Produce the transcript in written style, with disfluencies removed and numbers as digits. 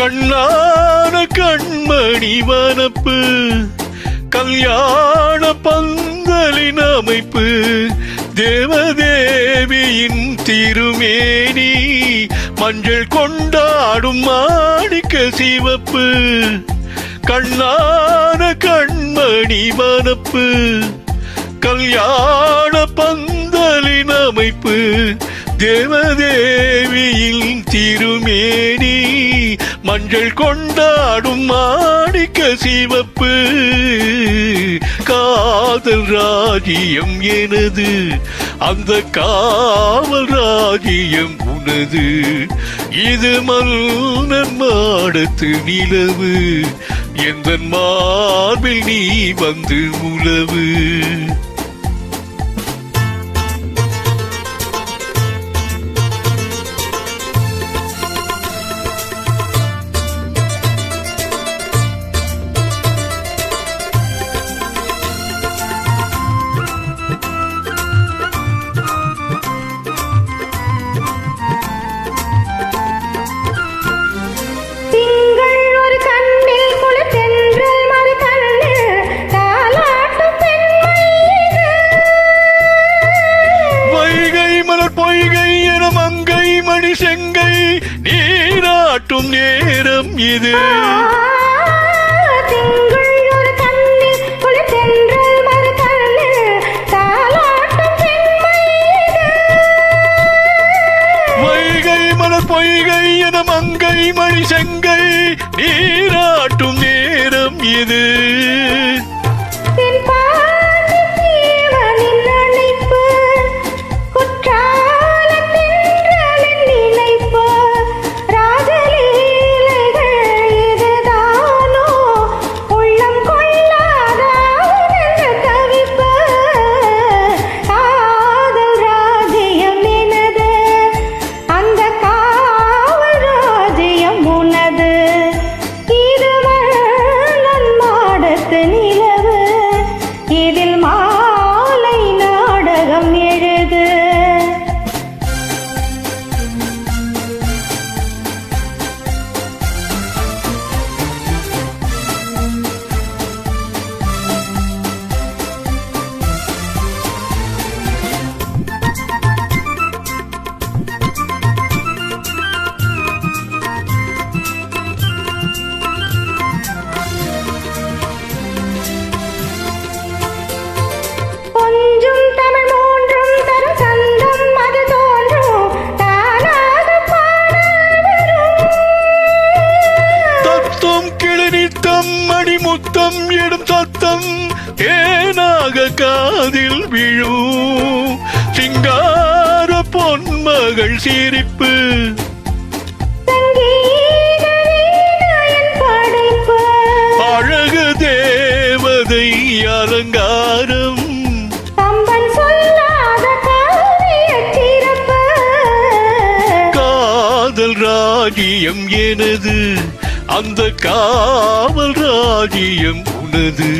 கண்ணான கண்மணி வனப்பு கல்யாண பந்தலின் அமைப்பு தேவதேவியின் திருமேனி மஞ்சள் கொண்டாடும் மாணிக்க சிவப்பு கண்ணான கண்மணி வனப்பு கல்யாண பந்தலின் அமைப்பு தேவதேவியின் திருமேனி மஞ்சள் கொண்டாடும் மாணிக்க சிவப்பு காதல் ராஜ்யம் எனது அந்த காவல் ராஜ்யம் உனது இது மன்னன் மாடத்து நிலவு எந்த மார்பில் நீ வந்து உலவு செங்கை நீராட்டும் நேரம் இது வைகை மலர் பொய்கை என மங்கை மணி செங்கை நீராட்டும் நேரம் இது முத்தம் எடும் சத்தம் ஏனாக காதில் விழும் சிங்கார பொன்மகள் சிரிப்பு அழகு தேவதை அலங்காரம் காதல் ராஜ்யம் எனது அந்த காவல் ராஜ்யம் உனது